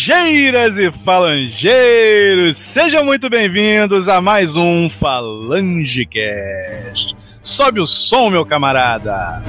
Falangeiras e falangeiros, sejam muito bem-vindos a mais um FalangeCast. Sobe o som, meu camarada!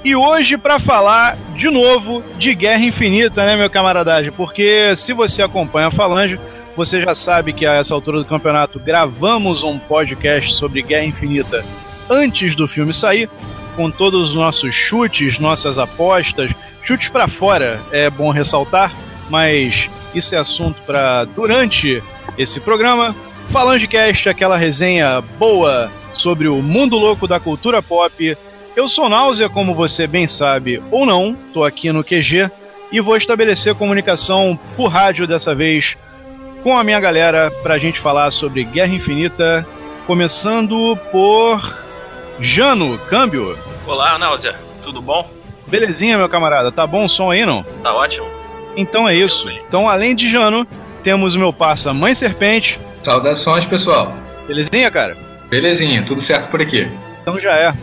E hoje para falar de novo de Guerra Infinita, né, meu camaradagem? Porque se você acompanha a Falange, você já sabe que a essa altura do campeonato gravamos um podcast sobre Guerra Infinita antes do filme sair, com todos os nossos chutes, nossas apostas, chutes para fora, é bom ressaltar, mas isso é assunto para durante esse programa. FalangeCast, aquela resenha boa sobre o mundo louco da cultura pop. Eu sou Náusea, como você bem sabe ou não, tô aqui no QG e vou estabelecer comunicação por rádio dessa vez com a minha galera pra gente falar sobre Guerra Infinita, começando por Jano, câmbio. Olá, Náusea, tudo bom? Belezinha, meu camarada, tá bom o som aí, não? Tá ótimo. Então é isso. Então, além de Jano, temos o meu parça Mãe Serpente. Saudações, pessoal. Belezinha, cara? Belezinha, tudo certo por aqui. Então já é.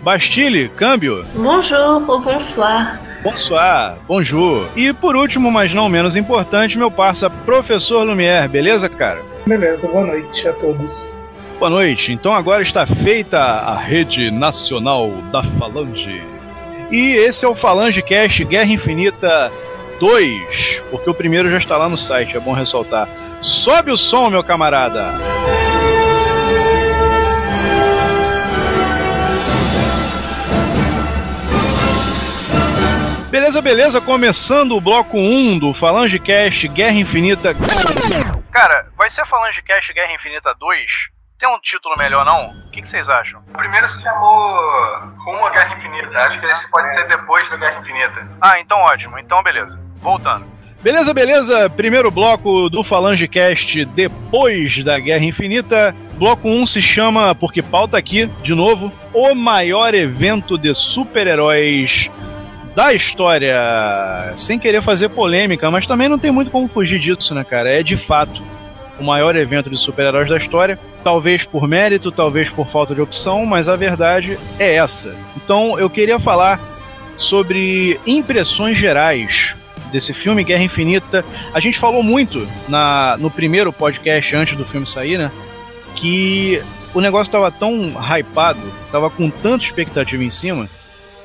Bastille, câmbio. Bonjour ou bonsoir. Bonsoir, bonjour. E por último, mas não menos importante, meu parça Professor Lumière, beleza, cara? Beleza, boa noite a todos. Boa noite. Então agora está feita a Rede Nacional da Falange. E esse é o FalangeCast Guerra Infinita 2, porque o primeiro já está lá no site, é bom ressaltar. Sobe o som, meu camarada! Beleza, começando o bloco 1 do FalangeCast Guerra Infinita. Cara, vai ser FalangeCast Guerra Infinita 2? Tem um título melhor, não? O que vocês acham? O primeiro se chamou Rumo à Guerra Infinita. Acho que esse pode ser depois da Guerra Infinita. Ah, então ótimo. Então beleza. Voltando. Beleza. Primeiro bloco do FalangeCast depois da Guerra Infinita. Bloco 1 se chama, porque pauta aqui, de novo, o maior evento de super-heróis da história, sem querer fazer polêmica, mas também não tem muito como fugir disso, né, cara? É de fato o maior evento de super-heróis da história, talvez por mérito, talvez por falta de opção, mas a verdade é essa. Então eu queria falar sobre impressões gerais desse filme Guerra Infinita. A gente falou muito no primeiro podcast antes do filme sair, né, que o negócio estava tão hypado, estava com tanta expectativa em cima,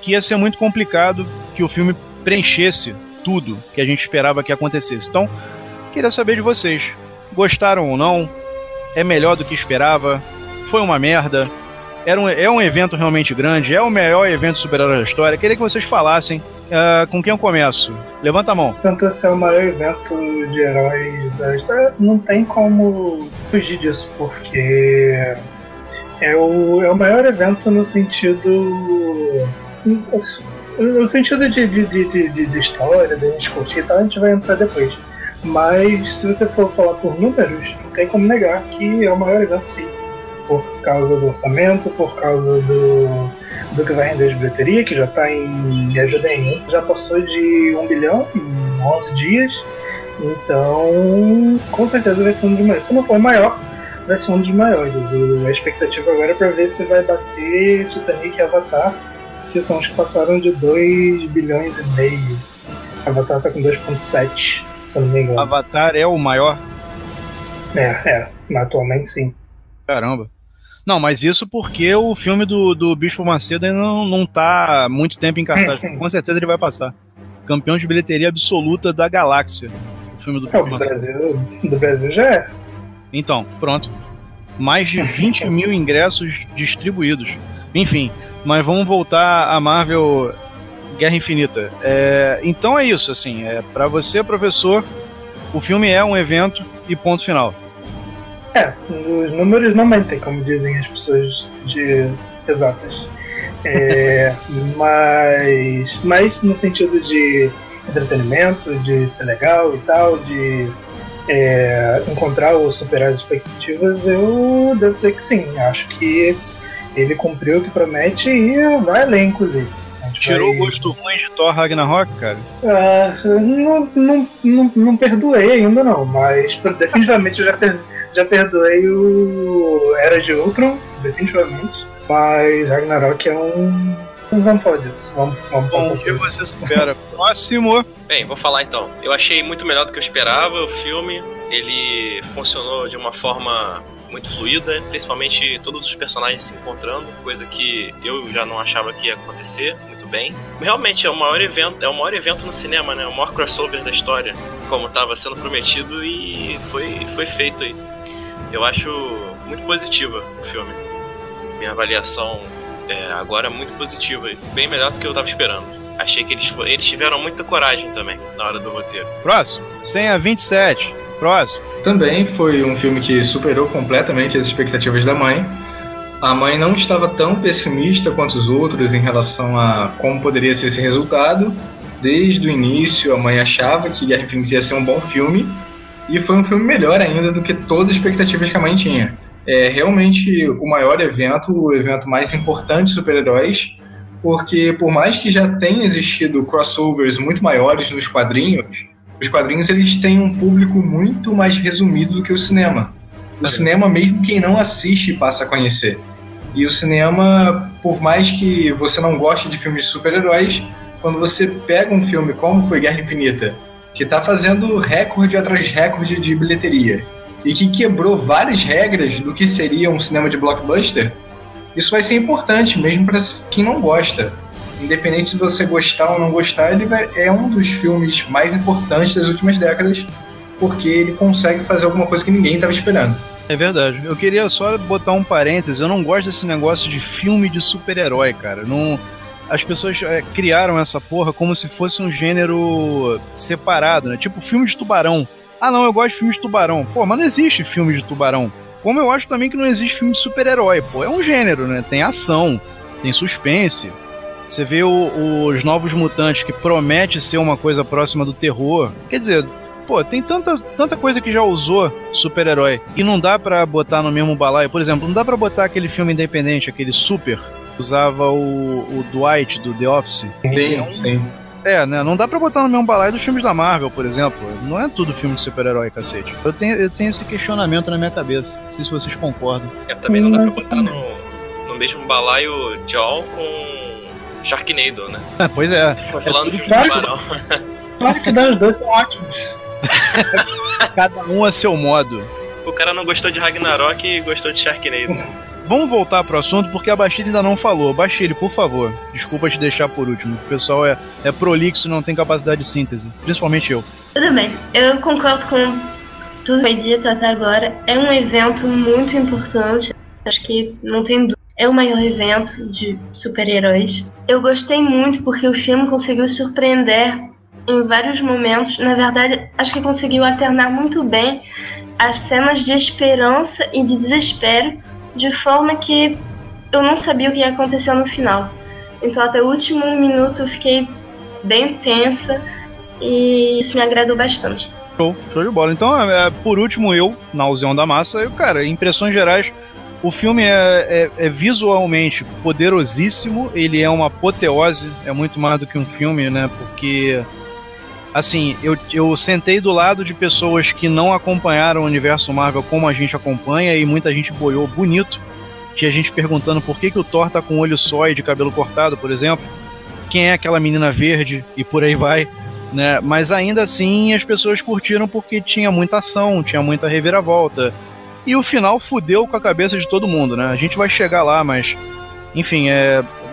que ia ser muito complicado que o filme preenchesse tudo que a gente esperava que acontecesse. Então, queria saber de vocês. Gostaram ou não? É melhor do que esperava? Foi uma merda? É um evento realmente grande? É o maior evento de super-heróis da história? Queria que vocês falassem. Com quem eu começo? Levanta a mão. Quanto a ser o maior evento de heróis da história, não tem como fugir disso, porque é o maior evento no sentido... No sentido de história, de discutir e tal, a gente vai entrar depois. Mas se você for falar por números, não tem como negar que é o maior evento, sim. Por causa do orçamento, por causa do que vai render de bilheteria, que já está me ajudem, já passou de 1 bilhão em 11 dias. Então, com certeza vai ser um dos maiores. Se não for maior, vai ser um dos maiores. A expectativa agora é para ver se vai bater Titanic e Avatar, que são os que passaram de 2 bilhões e meio. Avatar tá com 2,7, se eu não me engano. Avatar é o maior? Atualmente sim. Caramba. Não, mas isso porque o filme do Bispo Macedo ainda não tá há muito tempo em cartaz. Com certeza ele vai passar. Campeão de bilheteria absoluta da galáxia. O filme do Bispo Macedo. Do Brasil já é. Então, pronto. Mais de 20 mil ingressos distribuídos. Enfim, mas vamos voltar a Marvel Guerra Infinita. Então é isso, assim, pra você, professor, o filme é um evento e ponto final. Os números não mentem, como dizem as pessoas exatas. Mas no sentido de entretenimento, de ser legal e tal, de encontrar ou superar as expectativas, eu devo dizer que sim. Acho que ele cumpriu o que promete e vai além, inclusive. Tirou o gosto ruim de Thor Ragnarok, cara? Não perdoei ainda não, mas definitivamente Já perdoei o Era de Ultron, definitivamente. Mas Ragnarok é um... Vamos falar disso. Vamos passar Bom, o que você supera? Próximo. Bem, vou falar então. Eu achei muito melhor do que eu esperava o filme. Ele funcionou de uma forma muito fluida, principalmente todos os personagens se encontrando, coisa que eu já não achava que ia acontecer muito bem. Realmente é o maior evento no cinema, né? O maior crossover da história, como estava sendo prometido, e foi feito aí. Eu acho muito positiva o filme. Minha avaliação agora é muito positiva, bem melhor do que eu estava esperando. Achei que eles tiveram muita coragem também na hora do roteiro. Próximo, 100 a 27. Próximo. Também foi um filme que superou completamente as expectativas da mãe. A mãe não estava tão pessimista quanto os outros em relação a como poderia ser esse resultado. Desde o início, a mãe achava que Guerra Infinita ia ser um bom filme, e foi um filme melhor ainda do que todas as expectativas que a mãe tinha. É realmente o maior evento, o evento mais importante de super-heróis, porque por mais que já tenha existido crossovers muito maiores nos quadrinhos, os quadrinhos eles têm um público muito mais resumido do que o cinema. O cinema, mesmo quem não assiste, passa a conhecer. E o cinema, por mais que você não goste de filmes de super-heróis, quando você pega um filme como foi Guerra Infinita, que está fazendo recorde atrás recorde de bilheteria, e que quebrou várias regras do que seria um cinema de blockbuster, isso vai ser importante, mesmo para quem não gosta. Independente se você gostar ou não gostar, ele é um dos filmes mais importantes das últimas décadas, porque ele consegue fazer alguma coisa que ninguém estava esperando. É verdade. Eu queria só botar um parêntese. Eu não gosto desse negócio de filme de super-herói, cara. Não... As pessoas criaram essa porra como se fosse um gênero separado, né? Tipo filme de tubarão. Ah, não, eu gosto de filme de tubarão. Pô, mas não existe filme de tubarão. Como eu acho também que não existe filme de super-herói. Pô, é um gênero, né? Tem ação, tem suspense. Você vê os Novos Mutantes, que promete ser uma coisa próxima do terror. Quer dizer, pô, tem tanta coisa que já usou super-herói. E não dá pra botar no mesmo balaio. Por exemplo, não dá pra botar aquele filme independente, aquele Super, que usava o Dwight do The Office. Sim. Né? Não dá pra botar no mesmo balaio dos filmes da Marvel, por exemplo. Não é tudo filme de super-herói, cacete. Eu tenho esse questionamento na minha cabeça. Não sei se vocês concordam. Também não dá pra botar no mesmo balaio Jaw com Sharknado, né? Pois é. Tô falando de claro, tubarão. Claro que os dois são ótimos. Cada um a seu modo. O cara não gostou de Ragnarok e gostou de Sharknado. Vamos voltar pro assunto, porque a Bastille ainda não falou. Bastille, por favor, desculpa te deixar por último. O pessoal é prolixo e não tem capacidade de síntese. Principalmente eu. Tudo bem, eu concordo com tudo que foi dito até agora. É um evento muito importante. Acho que não tem dúvida. É o maior evento de super-heróis. Eu gostei muito porque o filme conseguiu surpreender em vários momentos. Na verdade, acho que conseguiu alternar muito bem as cenas de esperança e de desespero, de forma que eu não sabia o que ia acontecer no final. Então até o último minuto eu fiquei bem tensa e isso me agradou bastante. Show de bola. Então, por último, na Ausão da Massa, cara, impressões gerais, o filme é visualmente poderosíssimo, ele é uma apoteose, é muito mais do que um filme, né, porque... Assim, eu sentei do lado de pessoas que não acompanharam o universo Marvel como a gente acompanha, e muita gente boiou bonito. Tinha gente perguntando por que o Thor tá com olho só e de cabelo cortado, por exemplo. Quem é aquela menina verde e por aí vai, né? Mas ainda assim as pessoas curtiram porque tinha muita ação, tinha muita reviravolta. E o final fudeu com a cabeça de todo mundo, né? A gente vai chegar lá, mas... Enfim,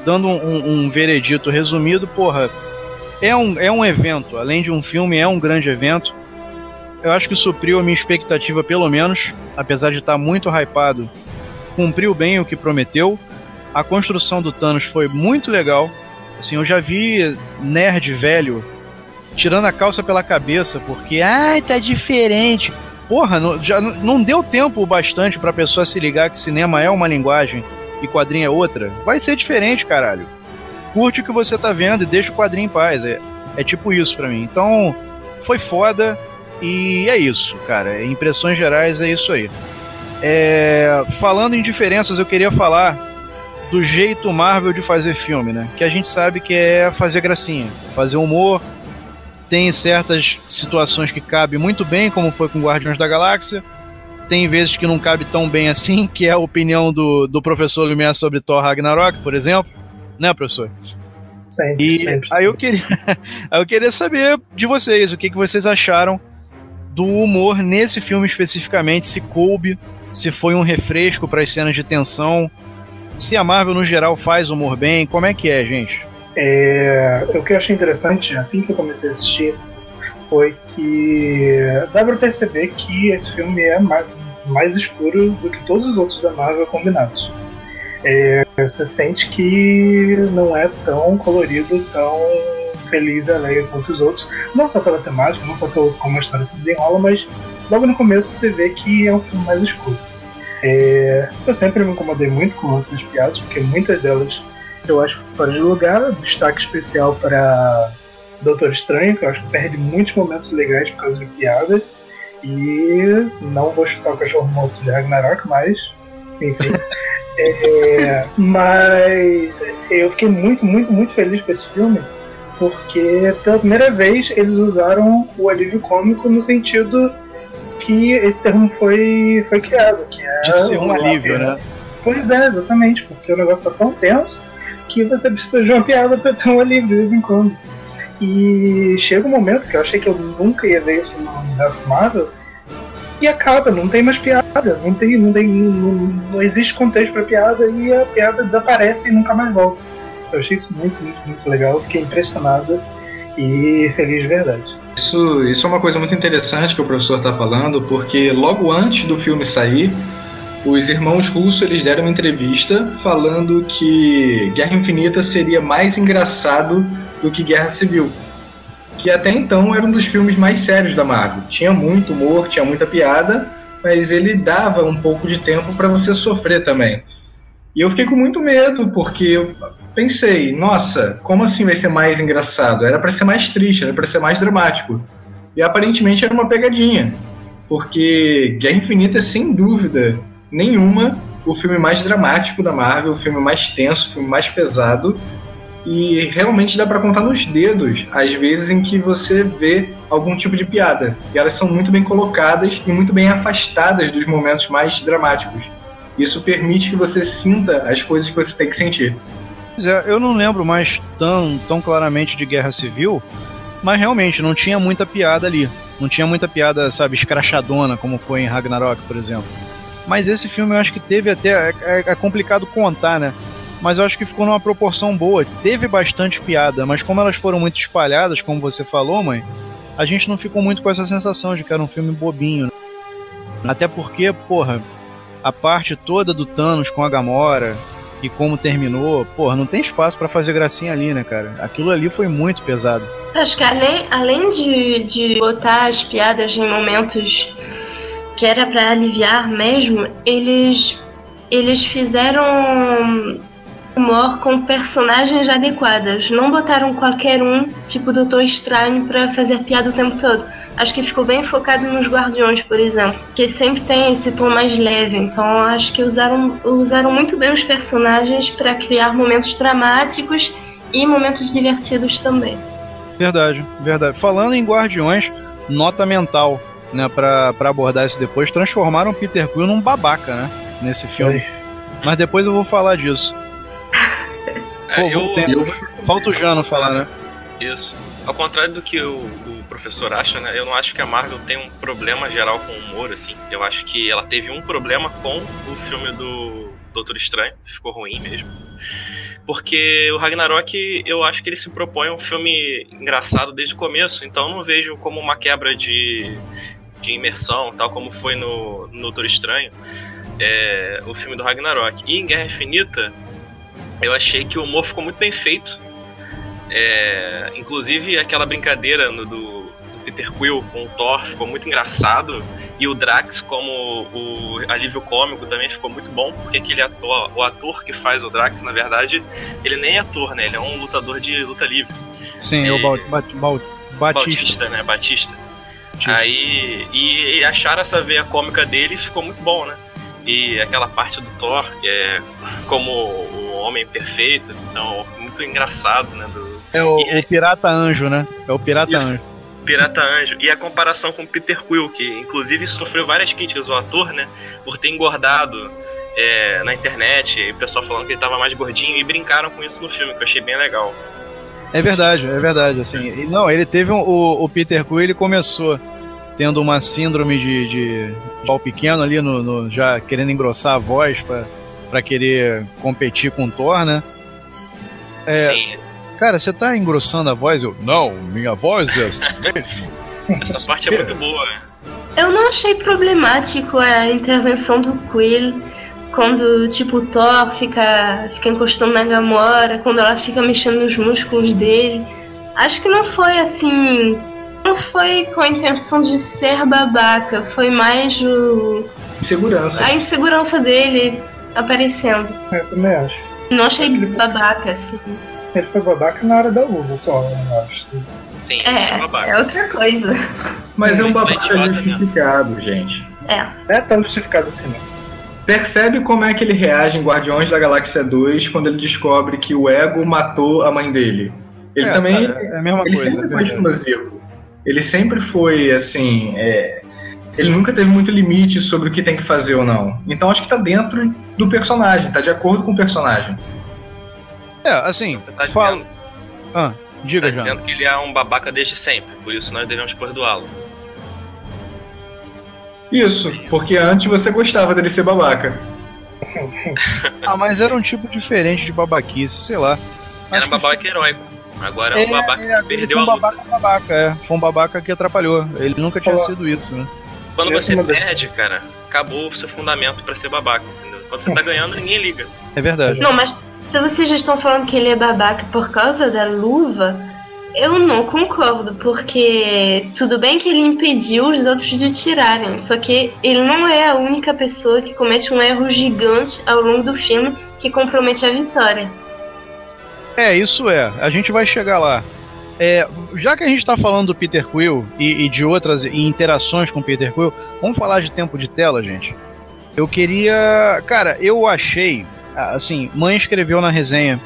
dando um veredito resumido, porra... É um evento, além de um filme, é um grande evento. Eu acho que supriu a minha expectativa, pelo menos, apesar de estar muito hypado. Cumpriu bem o que prometeu. A construção do Thanos foi muito legal. Assim, eu já vi nerd velho tirando a calça pela cabeça, porque, tá diferente. Porra, já não deu tempo bastante pra pessoa se ligar que cinema é uma linguagem e quadrinho é outra. Vai ser diferente, caralho. Curte o que você tá vendo e deixa o quadrinho em paz. É tipo isso pra mim. Então, foi foda e é isso, cara. Impressões gerais é isso aí. Falando em diferenças, eu queria falar do jeito Marvel de fazer filme, né? Que a gente sabe que é fazer gracinha, fazer humor. Tem certas situações que cabe muito bem, como foi com Guardiões da Galáxia. tem vezes que não cabe tão bem assim, que é a opinião do professor Lumière sobre Thor Ragnarok, por exemplo. Né, professor? Sempre. Aí eu queria saber de vocês, o que vocês acharam do humor nesse filme especificamente, se coube, se foi um refresco para as cenas de tensão, se a Marvel no geral faz humor bem, como é que é, gente? O que eu achei interessante, assim que eu comecei a assistir, foi que dá pra perceber que esse filme é mais escuro do que todos os outros da Marvel combinados. Você sente que não é tão colorido, tão feliz e alegre quanto os outros, não só pela temática, não só como a história se desenrola, mas logo no começo você vê que é um filme mais escuro. Eu sempre me incomodei muito com essas piadas, porque muitas delas eu acho fora de lugar. Destaque especial para Doutor Estranho, que eu acho que perde muitos momentos legais por causa de piadas. E não vou chutar o cachorro morto de Ragnarok, mas enfim. Mas eu fiquei muito, muito, muito feliz com esse filme, porque pela primeira vez eles usaram o alívio cômico no sentido que esse termo foi criado, que é de ser um alívio, né? Pois é, exatamente, porque o negócio tá tão tenso que você precisa de uma piada para ter um alívio de vez em quando. E chega um momento que eu achei que eu nunca ia ver isso no universo Marvel, e acaba, não tem mais piada, não existe contexto para piada, e a piada desaparece e nunca mais volta. Eu achei isso muito, muito, muito legal, fiquei impressionado e feliz de verdade. Isso é uma coisa muito interessante que o professor está falando, porque logo antes do filme sair, os irmãos Russo eles deram uma entrevista falando que Guerra Infinita seria mais engraçado do que Guerra Civil, que até então era um dos filmes mais sérios da Marvel. Tinha muito humor, tinha muita piada, mas ele dava um pouco de tempo para você sofrer também. E eu fiquei com muito medo, porque eu pensei, nossa, como assim vai ser mais engraçado? Era para ser mais triste, era para ser mais dramático. E aparentemente era uma pegadinha, porque Guerra Infinita é sem dúvida nenhuma o filme mais dramático da Marvel, o filme mais tenso, o filme mais pesado, e realmente dá pra contar nos dedos as vezes em que você vê algum tipo de piada, e elas são muito bem colocadas e muito bem afastadas dos momentos mais dramáticos. Isso permite que você sinta as coisas que você tem que sentir. Eu não lembro mais tão claramente de Guerra Civil, mas realmente não tinha muita piada ali, não tinha muita piada, sabe, escrachadona como foi em Ragnarok, por exemplo. Mas esse filme eu acho que teve até... É complicado contar, né? Mas eu acho que ficou numa proporção boa. Teve bastante piada, mas como elas foram muito espalhadas, como você falou, mãe, a gente não ficou muito com essa sensação de que era um filme bobinho, né? Até porque, porra, a parte toda do Thanos com a Gamora e como terminou, porra, não tem espaço pra fazer gracinha ali, né, cara? Aquilo ali foi muito pesado. Acho que além de botar as piadas em momentos que era pra aliviar mesmo, eles fizeram humor com personagens adequadas. Não botaram qualquer um, tipo Doutor Estranho, pra fazer piada o tempo todo. Acho que ficou bem focado nos Guardiões, por exemplo, que sempre tem esse tom mais leve. Então acho que usaram muito bem os personagens pra criar momentos dramáticos e momentos divertidos também. Verdade. Falando em Guardiões, nota mental, né, pra abordar isso depois, transformaram o Peter Quill num babaca, né, nesse filme. Mas depois eu vou falar disso. Falta o Jano falar, né? Isso. Ao contrário do que o professor acha, né, eu não acho que a Marvel tem um problema geral com o humor, assim. Eu acho que ela teve um problema com o filme do Doutor Estranho, que ficou ruim mesmo. Porque o Ragnarok, eu acho que ele se propõe um filme engraçado desde o começo, então eu não vejo como uma quebra de imersão, tal como foi no Doutor Estranho, o filme do Ragnarok. E em Guerra Infinita, eu achei que o humor ficou muito bem feito. Inclusive aquela brincadeira do Peter Quill com o Thor ficou muito engraçado, e o Drax como o alívio cômico também ficou muito bom, porque o ator que faz o Drax, na verdade, ele nem é ator, né? Ele é um lutador de luta livre. Sim, é o Batista, né? Batista. Aí, e acharam essa veia cômica dele e ficou muito bom, né? E aquela parte do Thor, que é como o homem perfeito, então muito engraçado, né? O Pirata Anjo, né? É o Pirata Anjo. Pirata Anjo. E a comparação com Peter Quill, que inclusive sofreu várias críticas, o ator, né? Por ter engordado na internet, e o pessoal falando que ele tava mais gordinho, e brincaram com isso no filme, que eu achei bem legal. É verdade, assim. Não, ele teve o Peter Quill, ele começou tendo uma síndrome de pau pequeno ali, já querendo engrossar a voz pra querer competir com o Thor, né? Sim. Cara, você tá engrossando a voz? Não, minha voz é assim mesmo. Essa parte é muito boa. Eu não achei problemático a intervenção do Quill quando, tipo, o Thor fica encostando na Gamora, quando ela fica mexendo nos músculos dele. Acho que não foi assim... Não foi com a intenção de ser babaca, foi mais Insegurança. a insegurança dele aparecendo. Eu também acho. Não achei babaca, assim. Ele foi babaca na hora da luva só, eu acho. Sim, É outra coisa. Mas é um babaca idiota, justificado, gente. É. Tá justificado assim, né? Percebe como é que ele reage em Guardiões da Galáxia 2 quando ele descobre que o Ego matou a mãe dele. Ele também. Cara, é a mesma ele coisa. sempre foi explosivo. Ele sempre foi assim. Ele nunca teve muito limite sobre o que tem que fazer ou não. Então acho que tá dentro do personagem, tá de acordo com o personagem. Assim, Você tá fala. dizendo, Diga, tá João. dizendo que ele é um babaca desde sempre, por isso nós devemos perdoá-lo. Isso, porque antes você gostava dele ser babaca. Mas era um tipo diferente de babaquice, sei lá. Era um babaca heróico. Agora é um babaca que perdeu a luta. Foi um babaca que atrapalhou. Ele nunca tinha sido isso, né? Quando você perde, cara, acabou o seu fundamento pra ser babaca, entendeu? Quando você tá ganhando, ninguém liga. É verdade. Não, mas se vocês já estão falando que ele é babaca por causa da luva, eu não concordo, porque tudo bem que ele impediu os outros de tirarem, só que ele não é a única pessoa que comete um erro gigante ao longo do filme que compromete a vitória. Isso é. A gente vai chegar lá. Já que a gente tá falando do Peter Quill e de outras interações com o Peter Quill, vamos falar de tempo de tela, gente. Eu queria... Cara, eu achei... Assim, Mãe escreveu na resenha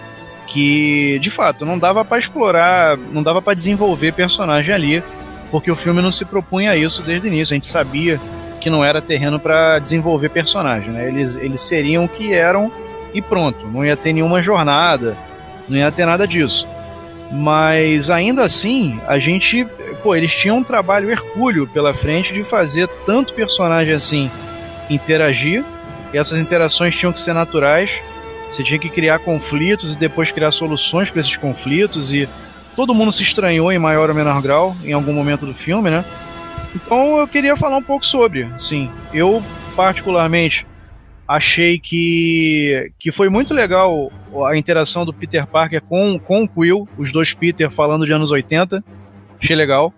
que, de fato, não dava pra explorar, não dava pra desenvolver personagem ali, porque o filme não se propunha a isso desde o início. A gente sabia que não era terreno pra desenvolver personagem, né? Eles seriam o que eram e pronto. Não ia ter nenhuma jornada, não ia ter nada disso. Mas ainda assim, a gente... eles tinham um trabalho hercúleo pela frente de fazer tanto personagem assim interagir, e essas interações tinham que ser naturais. Você tinha que criar conflitos e depois criar soluções para esses conflitos, e todo mundo se estranhou em maior ou menor grau em algum momento do filme, né? Então eu queria falar um pouco sobre, sim. Eu particularmente achei que foi muito legal a interação do Peter Parker com o Quill, os dois Peter falando de anos 80. Achei legal.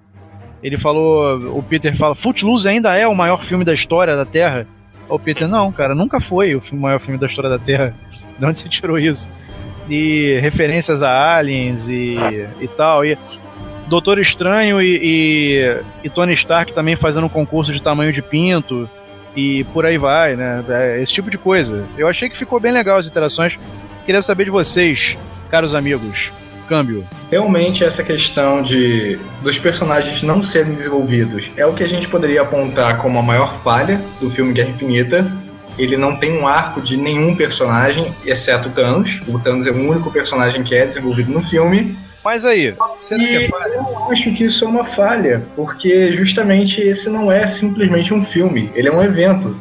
O Peter fala, Footloose ainda é o maior filme da história da Terra. O Peter, não, cara, nunca foi o maior filme da história da Terra. De onde você tirou isso? E referências a aliens e tal. E Doutor Estranho e Tony Stark também fazendo um concurso de tamanho de pinto. E por aí vai, né? Esse tipo de coisa. Eu achei que ficou bem legal as interações. Queria saber de vocês, caros amigos. Câmbio. Realmente essa questão dos personagens não serem desenvolvidos é o que a gente poderia apontar como a maior falha do filme Guerra Infinita. Ele não tem um arco de nenhum personagem, exceto o Thanos. O Thanos é o único personagem que é desenvolvido no filme. Mas aí, será que é falha? Eu acho que isso é uma falha, porque justamente esse não é simplesmente um filme, ele é um evento.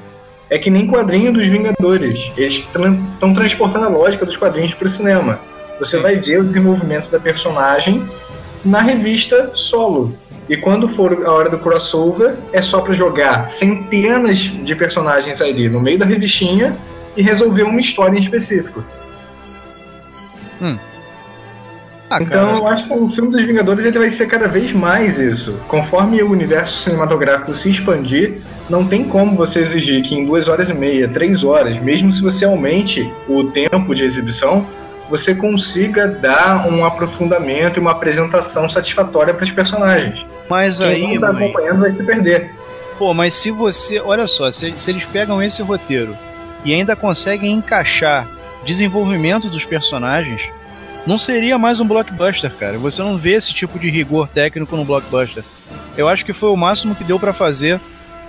É que nem quadrinho dos Vingadores. Eles estão transportando a lógica dos quadrinhos para o cinema. Você vai ver o desenvolvimento da personagem na revista solo. E quando for a hora do crossover, é só para jogar centenas de personagens ali no meio da revistinha e resolver uma história em específico. Então eu acho que o filme dos Vingadores ele vai ser cada vez mais isso. Conforme o universo cinematográfico se expandir, não tem como você exigir que em 2 horas e meia, 3 horas, mesmo se você aumente o tempo de exibição, você consiga dar um aprofundamento e uma apresentação satisfatória para os personagens. Mas aí, quem não tá acompanhando vai se perder. Mas se você... Olha só, se eles pegam esse roteiro e ainda conseguem encaixar desenvolvimento dos personagens, não seria mais um blockbuster, cara. Você não vê esse tipo de rigor técnico no blockbuster. Eu acho que foi o máximo que deu pra fazer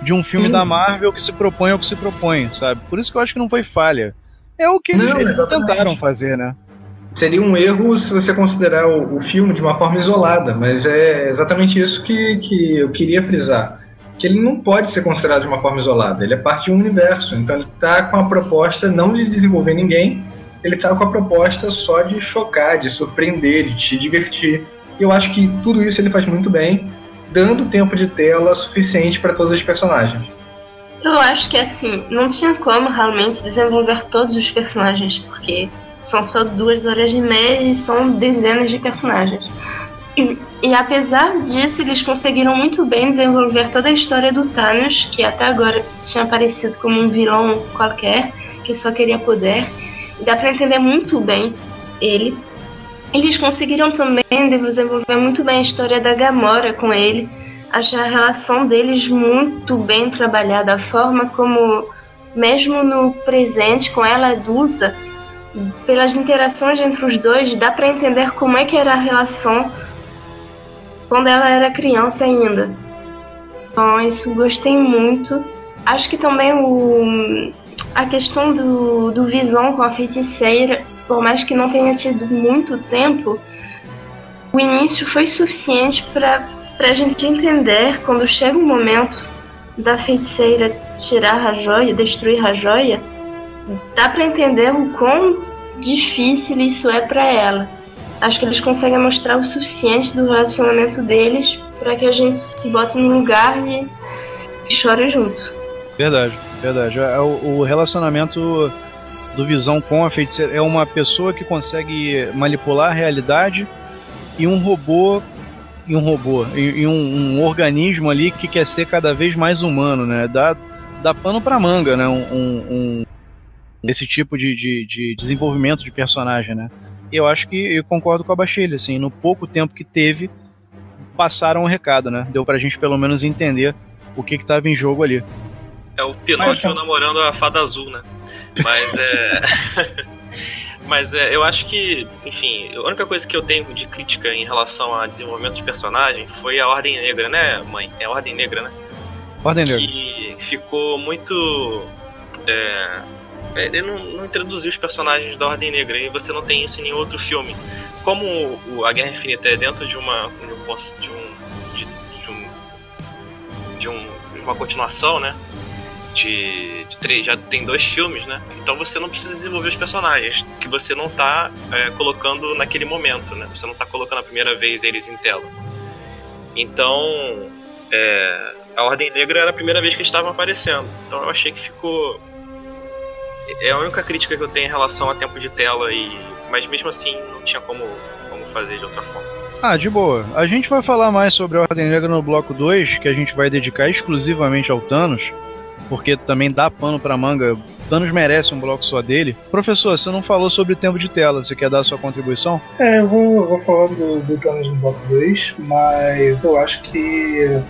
de um filme da Marvel que se propõe ao que se propõe, sabe? Por isso que eu acho que não foi falha. É o que eles tentaram fazer, né? Seria um erro se você considerar o filme de uma forma isolada, mas é exatamente isso que eu queria frisar. Que ele não pode ser considerado de uma forma isolada, ele é parte de um universo, então ele está com a proposta não de desenvolver ninguém, ele está com a proposta só de chocar, de surpreender, de te divertir. E eu acho que tudo isso ele faz muito bem, dando tempo de tela suficiente para todos os personagens. Eu acho que assim, não tinha como realmente desenvolver todos os personagens, porque são só 2 horas e meia e são dezenas de personagens. E apesar disso, eles conseguiram muito bem desenvolver toda a história do Thanos, que até agora tinha aparecido como um vilão qualquer, que só queria poder. E dá pra entender muito bem ele. Eles conseguiram também desenvolver muito bem a história da Gamora com ele. Achei a relação deles muito bem trabalhada, a forma como, mesmo no presente, com ela adulta, pelas interações entre os dois, dá pra entender como é que era a relação quando ela era criança ainda. Então, isso gostei muito. Acho que também a questão do Visão com a feiticeira, por mais que não tenha tido muito tempo, o início foi suficiente para a gente entender, quando chega o momento da feiticeira tirar a joia, destruir a joia, dá para entender o quão difícil isso é para ela. Acho que eles conseguem mostrar o suficiente do relacionamento deles para que a gente se bote no lugar e chore junto. Verdade. O relacionamento do Visão com a feiticeira é uma pessoa que consegue manipular a realidade e um organismo ali que quer ser cada vez mais humano, né? Dá pano pra manga, né? Esse tipo de desenvolvimento de personagem, né? E eu acho que eu concordo com a Baixelha, assim, no pouco tempo que teve, passaram o recado, né? Deu pra gente pelo menos entender o que tava em jogo ali. É o Pinóquio namorando a Fada Azul, né? Mas eu acho que, enfim, a única coisa que eu tenho de crítica em relação a desenvolvimento de personagem foi a Ordem Negra, né, mãe? É a Ordem Negra, né? Ordem Negra. Que ficou muito... ele não introduziu os personagens da Ordem Negra, e você não tem isso em nenhum outro filme. Como a Guerra Infinita é dentro de uma continuação, né? Já tem 2 filmes, né? Então você não precisa desenvolver os personagens que você não tá colocando naquele momento, né? Você não tá colocando a primeira vez eles em tela. Então a Ordem Negra era a primeira vez que eles estavam aparecendo. Então eu achei que ficou... É a única crítica que eu tenho em relação a tempo de tela, mas mesmo assim não tinha como fazer de outra forma. De boa. A gente vai falar mais sobre a Ordem Negra no bloco 2, que a gente vai dedicar exclusivamente ao Thanos, porque também dá pano pra manga. Thanos merece um bloco só dele. Professor, você não falou sobre o tempo de tela, você quer dar a sua contribuição? Eu vou falar do Thanos no bloco 2, mas eu acho que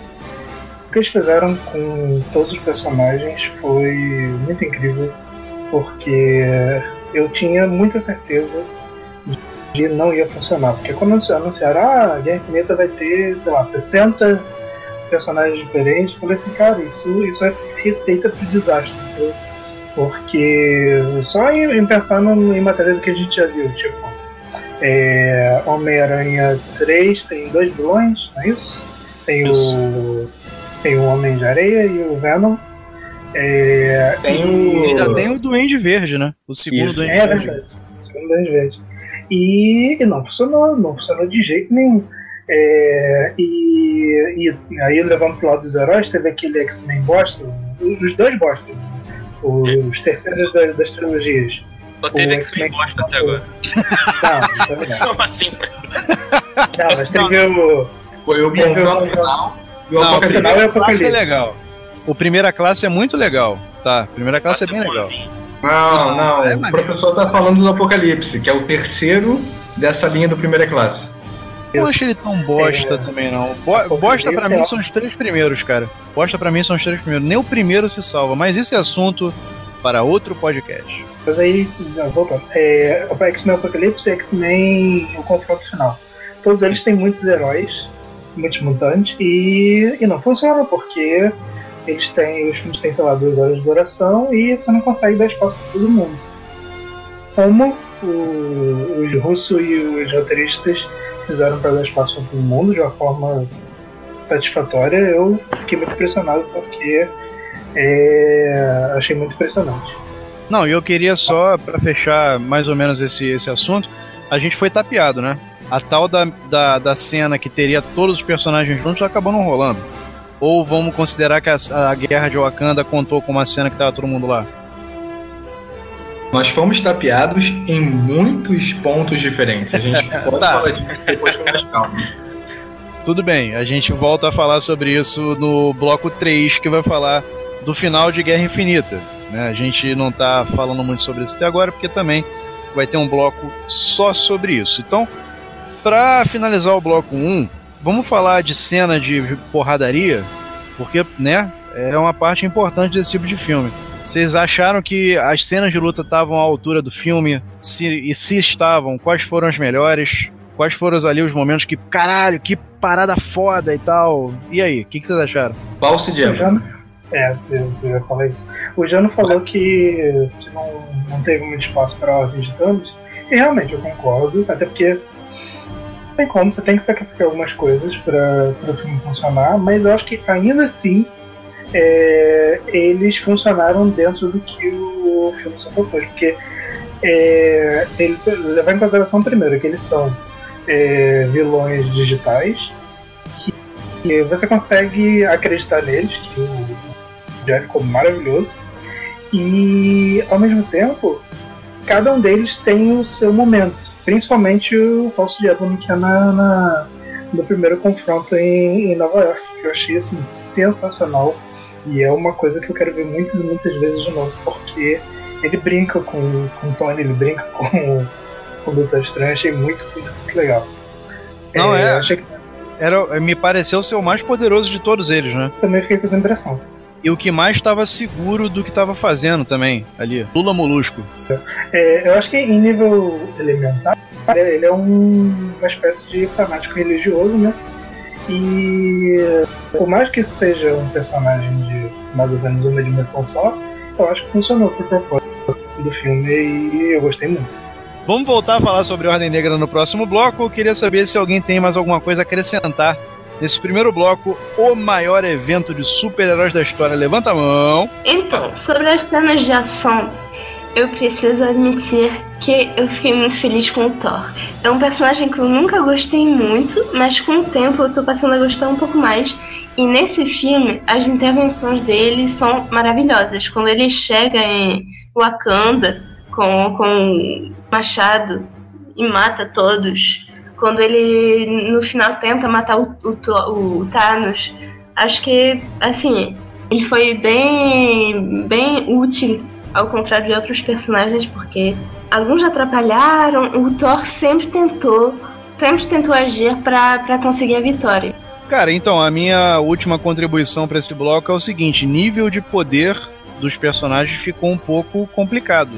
o que eles fizeram com todos os personagens foi muito incrível, porque eu tinha muita certeza de não ia funcionar, porque quando anunciaram a Guerra Infinita vai ter, sei lá, 60 personagens diferentes, eu falei assim, cara, isso é receita pro desastre, entendeu? Porque só em pensar em matéria do que a gente já viu, tipo, Homem-Aranha 3 tem 2 vilões, não é isso? Tem o Homem de Areia e o Venom. Ainda tem o Duende Verde, né? O segundo Duende Verde. É verdade, o segundo Duende Verde. E não funcionou de jeito nenhum. E aí, levando pro lado dos heróis, teve aquele X-Men bosta, os 2 bosta, os terceiros das trilogias. Só teve X-Men bosta até agora. Não também não. Como assim? Não, mas teve o... Foi o confronto final. Não, o Primeira Classe é legal. O Primeira Classe é muito legal, tá? Primeira Classe é bem legal. Não, o professor tá falando do Apocalipse, que é o terceiro dessa linha do Primeira Classe. Eu não acho ele tão bosta também, não. Bosta pra mim são os 3 primeiros, cara. Bosta pra mim são os 3 primeiros. Nem o primeiro se salva, mas isso é assunto para outro podcast. Mas aí, voltando. O X-Men Apocalipse e X-Men o confronto final. Todos eles têm muitos heróis muitos mutantes, e não funciona, porque os filmes têm, sei lá, 2 horas de duração e você não consegue dar espaço para todo mundo. Como os russos e os roteiristas fizeram para dar espaço para todo mundo de uma forma satisfatória, eu fiquei muito impressionado, porque achei muito impressionante. Não, e eu queria só, para fechar mais ou menos esse assunto, a gente foi tapeado, né? A tal da cena que teria todos os personagens juntos acabou não rolando. Ou vamos considerar que a Guerra de Wakanda contou com uma cena que tava todo mundo lá? Nós fomos tapeados em muitos pontos diferentes. A gente pode falar disso depois com mais calma. Tudo bem, a gente volta a falar sobre isso no bloco 3, que vai falar do final de Guerra Infinita, né? A gente não tá falando muito sobre isso até agora, porque também vai ter um bloco só sobre isso. Então, para finalizar o bloco 1, vamos falar de cena de porradaria, porque, né, é uma parte importante desse tipo de filme. Vocês acharam que as cenas de luta estavam à altura do filme? E se estavam, quais foram as melhores? Quais foram ali os momentos que, caralho, que parada foda e tal? E aí, o que vocês acharam? Falso de eu ia falar isso. O Jano falou que não teve muito espaço para a ordem de Thanos, e realmente eu concordo, até porque não tem como, você tem que sacrificar algumas coisas para o filme funcionar, mas eu acho que ainda assim eles funcionaram dentro do que o filme se propôs, porque ele levar em consideração primeiro que eles são vilões digitais, que você consegue acreditar neles, que o Jericho é maravilhoso, e ao mesmo tempo cada um deles tem o seu momento, principalmente o Falso Diablo, que é no primeiro confronto em Nova York, que eu achei assim sensacional. E é uma coisa que eu quero ver muitas e muitas vezes de novo, porque ele brinca com o Tony, ele brinca com o Doutor Estranho, achei muito, muito, muito legal. Não, achei que me pareceu ser o mais poderoso de todos eles, né? Também fiquei com essa impressão. E o que mais estava seguro do que estava fazendo também, ali. Lula Molusco. Eu acho que em nível elementar, ele é uma espécie de fanático religioso, né? E por mais que isso seja um personagem de mais ou menos uma dimensão só, eu acho que funcionou pro propósito do filme e eu gostei muito. Vamos voltar a falar sobre Ordem Negra no próximo bloco. Eu queria saber se alguém tem mais alguma coisa a acrescentar nesse primeiro bloco, o maior evento de super-heróis da história. Levanta a mão. Então, sobre as cenas de ação, eu preciso admitir que eu fiquei muito feliz com o Thor. É um personagem que eu nunca gostei muito, mas com o tempo eu tô passando a gostar um pouco mais. E nesse filme, as intervenções dele são maravilhosas. Quando ele chega em Wakanda com o machado e mata todos. Quando ele, no final, tenta matar o Thanos. Acho que, assim, ele foi bem útil, ao contrário de outros personagens, porque alguns atrapalharam, o Thor sempre tentou agir pra conseguir a vitória. Cara, então, a minha última contribuição para esse bloco é o seguinte: nível de poder dos personagens ficou um pouco complicado,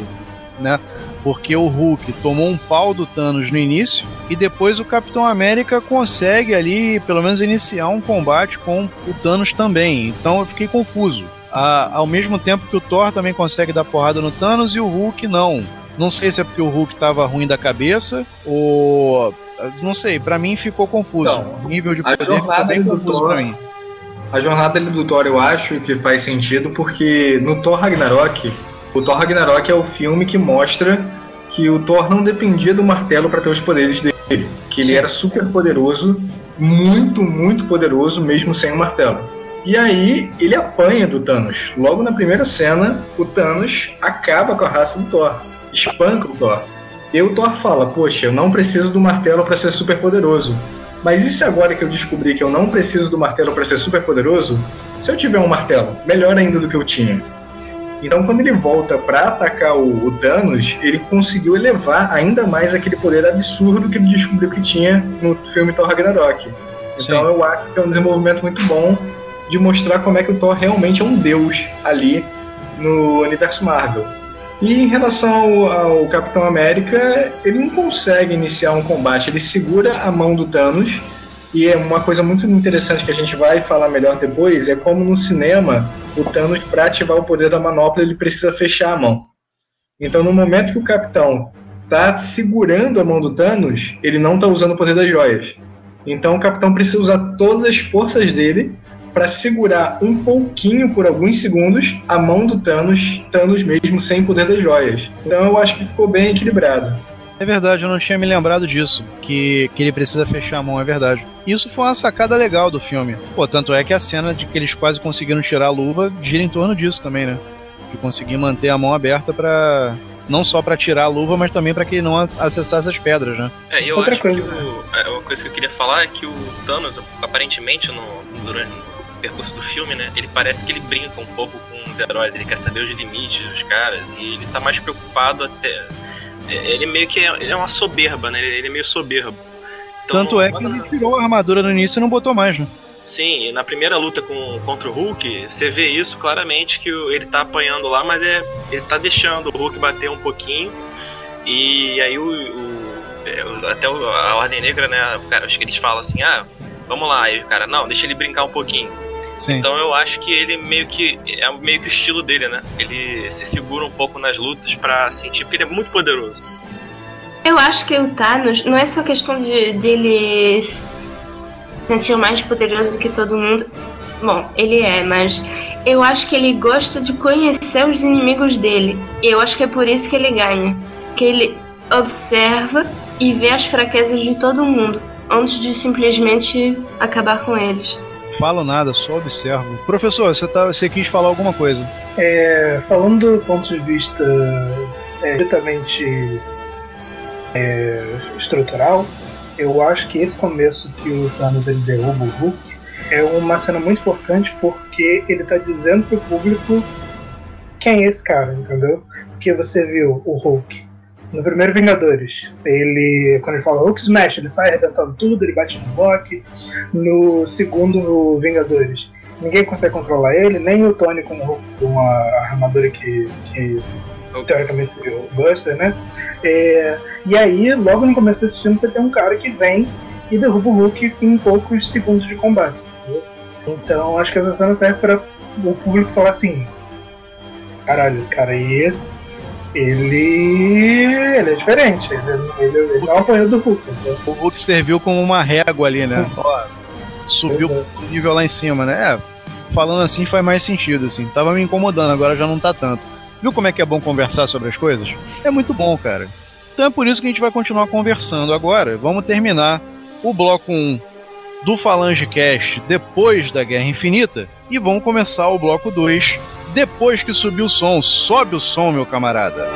né? Porque o Hulk tomou um pau do Thanos no início e depois o Capitão América consegue ali, pelo menos, iniciar um combate com o Thanos também. Então eu fiquei confuso. Ao mesmo tempo que o Thor também consegue dar porrada no Thanos e o Hulk não. Não sei se é porque o Hulk tava ruim da cabeça ou... Não sei, pra mim ficou confuso. Não, o nível de poder ficou bem confuso pra mim. A jornada do Thor eu acho que faz sentido porque no Thor Ragnarok, o Thor Ragnarok é o filme que mostra que o Thor não dependia do martelo para ter os poderes dele. Que ele era super poderoso, muito, muito poderoso, mesmo sem o martelo. E aí ele apanha do Thanos. Logo na primeira cena, o Thanos acaba com a raça do Thor, espanca o Thor. E o Thor fala: poxa, eu não preciso do martelo para ser super poderoso. Mas e se agora que eu descobri que eu não preciso do martelo para ser super poderoso, se eu tiver um martelo, melhor ainda do que eu tinha? Então quando ele volta para atacar o Thanos, ele conseguiu elevar ainda mais aquele poder absurdo que ele descobriu que tinha no filme Thor Ragnarok. Então eu acho que é um desenvolvimento muito bom de mostrar como é que o Thor realmente é um deus ali no universo Marvel. E em relação ao Capitão América, ele não consegue iniciar um combate, ele segura a mão do Thanos E é uma coisa muito interessante que a gente vai falar melhor depois, é como no cinema, o Thanos, para ativar o poder da manopla, ele precisa fechar a mão. Então, no momento que o Capitão tá segurando a mão do Thanos, ele não tá usando o poder das joias. Então, o Capitão precisa usar todas as forças dele para segurar um pouquinho, por alguns segundos, a mão do Thanos mesmo, sem poder das joias. Então, eu acho que ficou bem equilibrado. É verdade, eu não tinha me lembrado disso, que ele precisa fechar a mão, é verdade. Isso foi uma sacada legal do filme. Pô, tanto é que a cena de que eles quase conseguiram tirar a luva gira em torno disso também, né? De conseguir manter a mão aberta pra... não só pra tirar a luva, mas também pra que ele não acessasse as pedras, né? Eu Outra acho coisa. Que uma coisa que eu queria falar é que o Thanos, aparentemente, durante o percurso do filme, né? Ele parece que ele brinca um pouco com os heróis, ele quer saber os limites dos caras, e ele tá mais preocupado até... Ele meio que ele é uma soberba, né? Ele é meio soberbo. Então, tanto é que ele tirou a armadura no início e não botou mais, né? Sim, e na primeira luta contra o Hulk, você vê isso claramente, que ele tá apanhando lá, mas ele tá deixando o Hulk bater um pouquinho. E aí até a Ordem Negra, né? Cara, acho que eles falam assim, vamos lá. Aí o cara, não, deixa ele brincar um pouquinho. Sim. Então eu acho que ele meio que o estilo dele, né? Ele se segura um pouco nas lutas pra sentir, porque ele é muito poderoso. Eu acho que o Thanos não é só questão de ele se sentir mais poderoso do que todo mundo. Bom, ele é, mas eu acho que ele gosta de conhecer os inimigos dele. Eu acho que é por isso que ele ganha. Que ele observa e vê as fraquezas de todo mundo antes de simplesmente acabar com eles. Falo nada, só observo. Professor, você quis falar alguma coisa? Falando do ponto de vista diretamente estrutural, eu acho que esse começo que o Thanos ele derruba o Hulk é uma cena muito importante, porque ele tá dizendo pro público quem é esse cara, entendeu? Porque você viu o Hulk no primeiro Vingadores, quando ele fala Hulk Smash, ele sai arrebentando tudo, ele bate no Loki. No segundo Vingadores, ninguém consegue controlar ele, nem o Tony com a armadura que teoricamente seria o Buster, né? E aí, logo no começo desse filme, você tem um cara que vem e derruba o Hulk em poucos segundos de combate, entendeu? Então, acho que essa cena serve para o público falar assim: caralho, esse cara aí, ele é diferente, ele não apanhou do Hulk. Então. O Hulk serviu como uma régua ali, né? Subiu o nível lá em cima, né? Falando assim faz mais sentido, assim. Tava me incomodando, agora já não tá tanto. Viu como é que é bom conversar sobre as coisas? É muito bom, cara. Então é por isso que a gente vai continuar conversando agora. Vamos terminar o bloco 1 do Falange Cast depois da Guerra Infinita e vamos começar o bloco 2 depois que subir o som. Sobe o som, meu camarada.